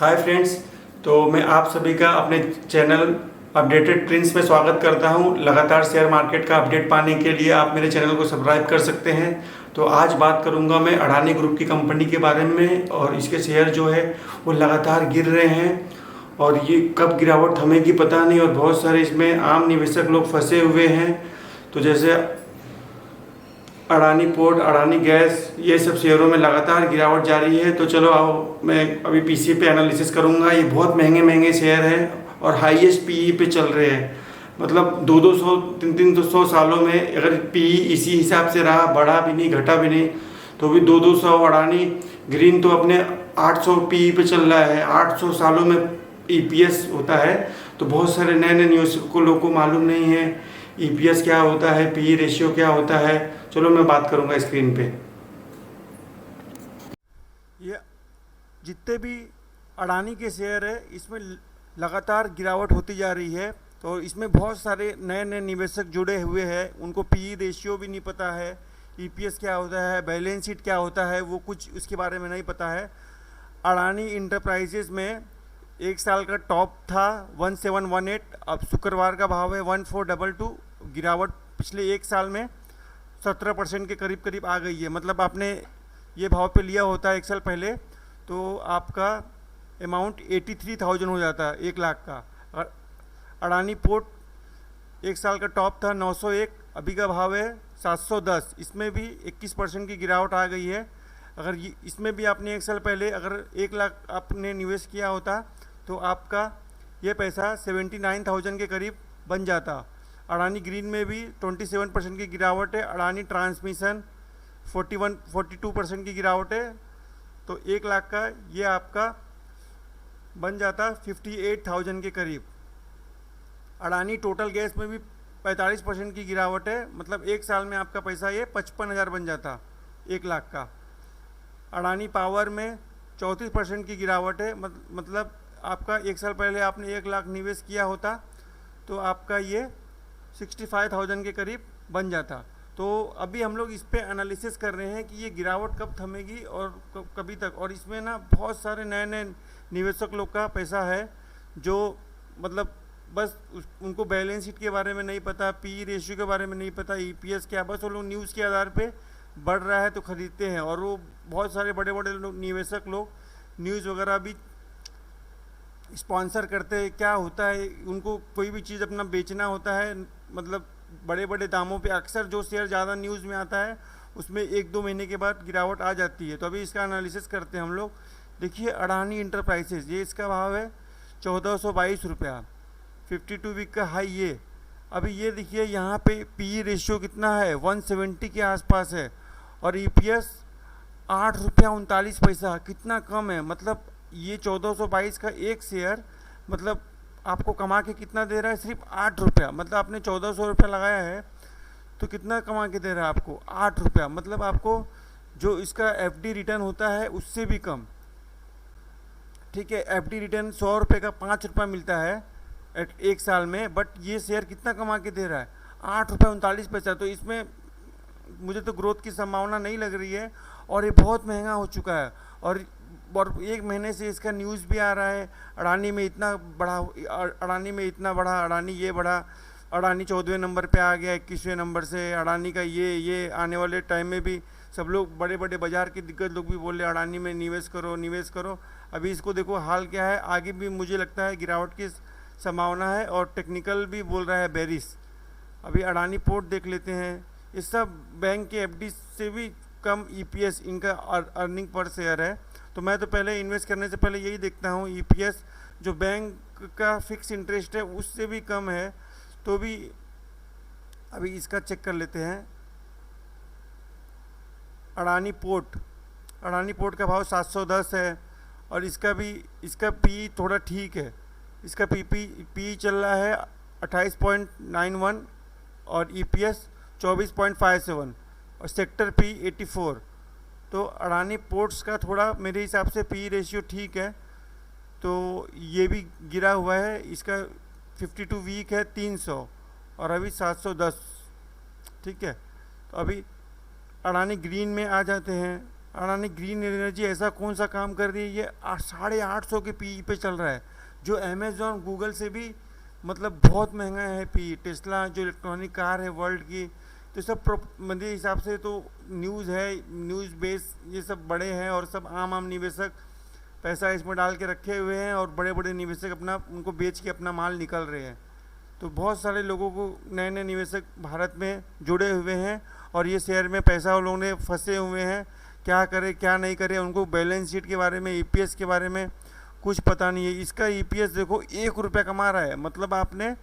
Hi friends. तो मैं आप सभी का अपने चैनल अपडेटेड प्रिंस में स्वागत करता हूं। लगातार शेयर मार्केट का अपडेट पाने के लिए आप मेरे चैनल को सब्सक्राइब कर सकते हैं। तो आज बात करूंगा मैं अडानी ग्रुप की कंपनी के बारे में, और इसके शेयर जो है वो लगातार गिर रहे हैं और ये कब गिरावट थमेगी पता नहीं, और बहुत सारे इसमें आम निवेशक लोग फंसे हुए हैं। तो जैसे अडानी पोर्ट, अडानी गैस, ये सब शेयरों में लगातार गिरावट जारी है। तो चलो आओ, मैं अभी पीसी पे एनालिसिस करूंगा। ये बहुत महंगे महंगे शेयर हैं और हाईएस्ट पीई पे चल रहे हैं। मतलब 200 300 सालों में अगर पीई इसी हिसाब से रहा, बढ़ा भी नहीं घटा भी नहीं, तो भी 200 अडानी ग्रीन तो अपने 800 पीई पे चल रहा है। 800 सालों में ईपीएस होता है। तो बहुत सारे नए नए न्यूज़ को लोगों को मालूम नहीं है ईपीएस क्या होता है, पीई रेशियो क्या होता है। चलो मैं बात करूंगा स्क्रीन पे। ये जितने भी अडानी के शेयर है इसमें लगातार गिरावट होती जा रही है। तो इसमें बहुत सारे नए नए निवेशक जुड़े हुए हैं, उनको पीई रेशियो भी नहीं पता है, ईपीएस क्या होता है, बैलेंस शीट क्या होता है, वो कुछ उसके बारे में नहीं पता है। अडानी इंटरप्राइजेज में एक साल का टॉप था 1718, अब शुक्रवार का भाव है 1422। गिरावट पिछले एक साल में 17% के करीब करीब आ गई है। मतलब आपने ये भाव पे लिया होता है एक साल पहले तो आपका अमाउंट 83,000 हो जाता है, 1 लाख का। और अडानी पोर्ट एक साल का टॉप था 901, अभी का भाव है 710। इसमें भी 21% की गिरावट आ गई है। अगर इसमें भी आपने एक साल पहले अगर 1 लाख आपने निवेश किया होता तो आपका ये पैसा 79,000 के करीब बन जाता। अडानी ग्रीन में भी 27% की गिरावट है। अडानी ट्रांसमिशन 42% की गिरावट है। तो 1 लाख का ये आपका बन जाता 58,000 के करीब। अडानी टोटल गैस में भी 45% की गिरावट है। मतलब एक साल में आपका पैसा ये 55,000 बन जाता 1 लाख का। अडानी पावर में 34% की गिरावट है। मतलब आपका एक साल पहले आपने 1 लाख निवेश किया होता तो आपका ये 65,000 के करीब बन जाता। तो अभी हम लोग इस पे एनालिसिस कर रहे हैं कि ये गिरावट कब थमेगी और कभी तक। और इसमें ना बहुत सारे नए नए निवेशक लोग का पैसा है जो मतलब बस उनको बैलेंस शीट के बारे में नहीं पता, पी रेशियो के बारे में नहीं पता, ईपीएस क्या, बस वो लोग न्यूज़ के आधार पे बढ़ रहा है तो ख़रीदते हैं। और वो बहुत सारे बड़े बड़े लोग निवेशक लोग न्यूज़ वगैरह भी स्पॉन्सर करते हैं। क्या होता है, उनको कोई भी चीज़ अपना बेचना होता है, मतलब बड़े बड़े दामों पे अक्सर जो शेयर ज़्यादा न्यूज़ में आता है उसमें 1-2 महीने के बाद गिरावट आ जाती है। तो अभी इसका एनालिसिस करते हैं हम लोग। देखिए अडानी इंटरप्राइजेज, ये इसका भाव है 1422 रुपया, 52 वीक का हाई ये। अभी ये देखिए यहाँ पे पी रेशियो कितना है, 170 के आसपास है। और ईपीएस 8 रुपया 39 पैसा, कितना कम है। मतलब ये 1422 का एक शेयर मतलब आपको कमा के कितना दे रहा है, सिर्फ 8 रुपया। मतलब आपने 1400 रुपया लगाया है तो कितना कमा के दे रहा है आपको, 8 रुपया। मतलब आपको जो इसका एफडी रिटर्न होता है उससे भी कम। ठीक है, एफडी रिटर्न 100 रुपये का 5 रुपया मिलता है एक साल में, बट ये शेयर कितना कमा के दे रहा है, 8 रुपये 39 पैसा। तो इसमें मुझे तो ग्रोथ की संभावना नहीं लग रही है और ये बहुत महंगा हो चुका है। और एक महीने से इसका न्यूज़ भी आ रहा है, अडानी में इतना बढ़ा, अडानी में इतना बढ़ा, अडानी ये बढ़ा, अडानी 14वें नंबर पे आ गया 21वें नंबर से। अडानी का ये आने वाले टाइम में भी सब लोग, बड़े बड़े बाज़ार के दिग्गज लोग भी बोल रहे अडानी में निवेश करो निवेश करो। अभी इसको देखो हाल क्या है, आगे भी मुझे लगता है गिरावट की संभावना है और टेक्निकल भी बोल रहा है बेरिश। अभी अडानी पोर्ट देख लेते हैं, ये सब बैंक के एफडी से भी कम ईपीएस इनका अर्निंग पर शेयर है। तो मैं तो पहले इन्वेस्ट करने से पहले यही देखता हूँ, ईपीएस जो बैंक का फिक्स इंटरेस्ट है उससे भी कम है। तो भी अभी इसका चेक कर लेते हैं। अडानी पोर्ट का भाव 710 है और इसका पी थोड़ा ठीक है। इसका पी चल रहा है 28.91 और ईपीएस 24.57 और सेक्टर पी 84। तो अडानी पोर्ट्स का थोड़ा मेरे हिसाब से पी रेशियो ठीक है। तो ये भी गिरा हुआ है, इसका 52 वीक है 300 और अभी 710। ठीक है, तो अभी अडानी ग्रीन में आ जाते हैं। अडानी ग्रीन एनर्जी ऐसा कौन सा काम कर रही है, ये 850 के पी पे चल रहा है, जो अमेजोन गूगल से भी मतलब बहुत महंगा है पी। टेस्ला जो इलेक्ट्रॉनिक कार है वर्ल्ड की, तो सब मेरे हिसाब से तो न्यूज़ है, न्यूज़ बेस ये सब बड़े हैं और सब आम निवेशक पैसा इसमें डाल के रखे हुए हैं और बड़े बड़े निवेशक अपना उनको बेच के अपना माल निकल रहे हैं। तो बहुत सारे लोगों को नए नए निवेशक भारत में जुड़े हुए हैं और ये शेयर में पैसा उन लोगों ने फंसे हुए हैं, क्या करे क्या नहीं करे, उनको बैलेंस शीट के बारे में, ईपीएस के बारे में कुछ पता नहीं है। इसका ईपीएस देखो 1 रुपये कमा रहा है, मतलब आपने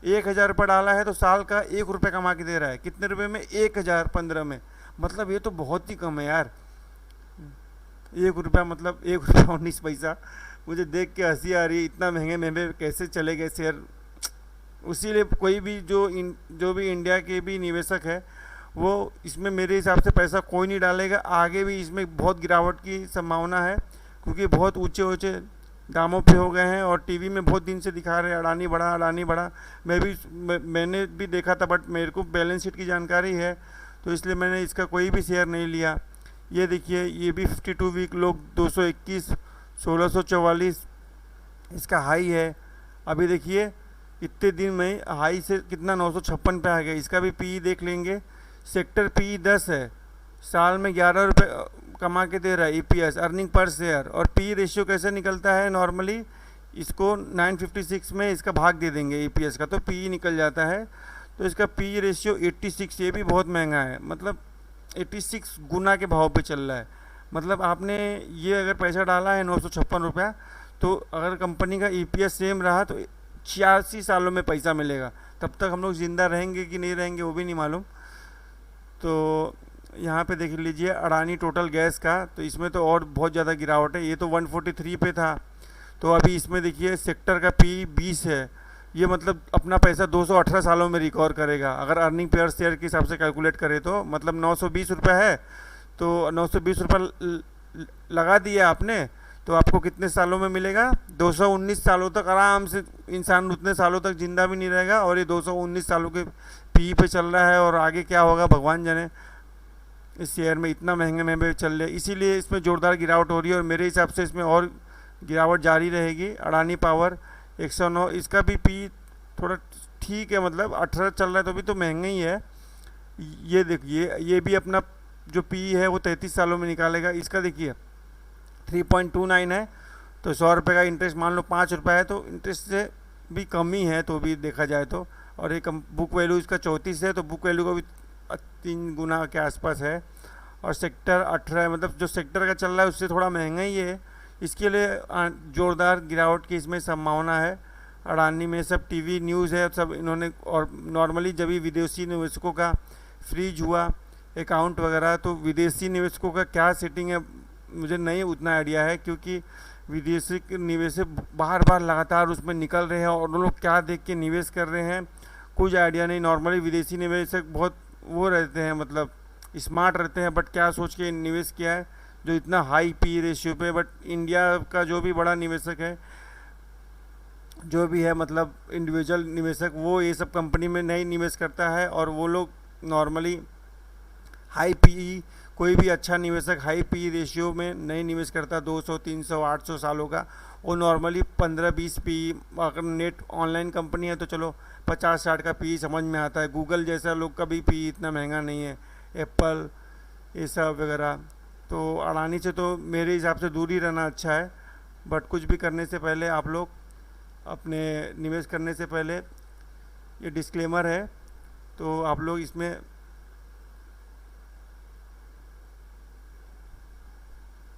1000 रुपये डाला है तो साल का 1 रुपये कमा के दे रहा है। कितने रुपए में? 1015 में। मतलब ये तो बहुत ही कम है यार। 1 रुपया मतलब 1 रुपया 19 पैसा। मुझे देख के हंसी आ रही है, इतना महंगे महंगे कैसे चले गए शेयर। उसीलिए कोई भी जो भी इंडिया के भी निवेशक है वो इसमें मेरे हिसाब से पैसा कोई नहीं डालेगा। आगे भी इसमें बहुत गिरावट की संभावना है, क्योंकि बहुत ऊंचे ऊंचे दामों पे हो गए हैं और टीवी में बहुत दिन से दिखा रहे हैं अडानी बढ़ा अडानी बढ़ा। मैंने भी देखा था, बट मेरे को बैलेंस शीट की जानकारी है तो इसलिए मैंने इसका कोई भी शेयर नहीं लिया। ये देखिए, ये भी 52 वीक लोग 221 1644 इसका हाई है। अभी देखिए इतने दिन में हाई से कितना 956 पे आ गया। इसका भी पी देख लेंगे। सेक्टर पी 10 है, साल में 11 रुपये कमा के दे रहा है ईपीएस, अर्निंग पर शेयर। और पी रेशियो कैसे निकलता है? नॉर्मली इसको 956 में इसका भाग दे देंगे ईपीएस का, तो पी निकल जाता है। तो इसका पी रेशियो 86, ये भी बहुत महंगा है, मतलब 86 गुना के भाव पे चल रहा है। मतलब आपने ये अगर पैसा डाला है 956 रुपया, तो अगर कंपनी का ईपीएस सेम रहा तो 86 सालों में पैसा मिलेगा। तब तक हम लोग ज़िंदा रहेंगे कि नहीं रहेंगे वो भी नहीं मालूम। तो यहाँ पे देख लीजिए अडानी टोटल गैस का, तो इसमें तो और बहुत ज़्यादा गिरावट है। ये तो 143 पे था, तो अभी इसमें देखिए सेक्टर का पी 20 है। ये मतलब अपना पैसा 218 सालों में रिकवर करेगा। अगर अर्निंग पेयर शेयर के हिसाब से कैलकुलेट करें तो मतलब 920 रुपये है, तो 920 रुपये लगा दिया आपने, तो आपको कितने सालों में मिलेगा? 219 सालों तक आराम से। इंसान उतने सालों तक ज़िंदा भी नहीं रहेगा और ये 219 सालों के पी पे चल रहा है। और आगे क्या होगा भगवान जाने। इस शेयर में इतना महंगे महंगे चल रहे, इसीलिए इसमें ज़ोरदार गिरावट हो रही है और मेरे हिसाब से इसमें और गिरावट जारी रहेगी। अडानी पावर 109, इसका भी पी थोड़ा ठीक है, मतलब 18 चल रहा है तो भी तो महंगा ही है। ये देखिए, ये भी अपना जो पी है वो 33 सालों में निकालेगा। इसका देखिए 3.29 है, तो 100 रुपये का इंटरेस्ट मान लो 5 रुपये है, तो इंटरेस्ट से भी कम ही है तो भी देखा जाए तो। और एक बुक वैल्यू इसका 34 है, तो बुक वैल्यू का भी 3 गुना के आसपास है। और सेक्टर 18 है, मतलब जो सेक्टर का चल रहा है उससे थोड़ा महंगा ही है। इसके लिए ज़ोरदार गिरावट की इसमें संभावना है। अडानी में सब टीवी न्यूज़ है सब इन्होंने। और नॉर्मली जब भी विदेशी निवेशकों का फ्रीज हुआ अकाउंट वगैरह, तो विदेशी निवेशकों का क्या सेटिंग है मुझे नहीं उतना आइडिया है, क्योंकि विदेशी निवेशक बार बार लगातार उसमें निकल रहे हैं और उन लोग क्या देख के निवेश कर रहे हैं कुछ आइडिया नहीं। नॉर्मली विदेशी निवेशक बहुत वो रहते हैं, मतलब स्मार्ट रहते हैं, बट क्या सोच के निवेश किया है जो इतना हाई पी रेशियो पे। बट इंडिया का जो भी बड़ा निवेशक है, जो भी है मतलब इंडिविजुअल निवेशक, वो ये सब कंपनी में नहीं निवेश करता है। और वो लोग नॉर्मली हाई पी, कोई भी अच्छा निवेशक हाई पी रेशियो में नहीं निवेश करता। 200 300 800 सालों का वो नॉर्मली 15-20 पी। अगर नेट ऑनलाइन कंपनी है तो चलो 50-60 का पी समझ में आता है। गूगल जैसा लोग का भी पी इतना महंगा नहीं है, एप्पल ये सब वगैरह। तो अडानी से तो मेरे हिसाब से दूर ही रहना अच्छा है। बट कुछ भी करने से पहले आप लोग अपने निवेश करने से पहले ये डिस्क्लेमर है, तो आप लोग इसमें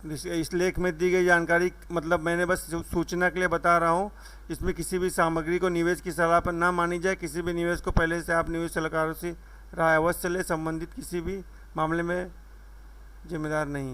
इस लेख में दी गई जानकारी मतलब मैंने बस सूचना के लिए बता रहा हूँ। इसमें किसी भी सामग्री को निवेश की सलाह पर ना मानी जाए। किसी भी निवेश को पहले से आप निवेश सलाहकारों से राय अवश्य ले। संबंधित किसी भी मामले में जिम्मेदार नहीं।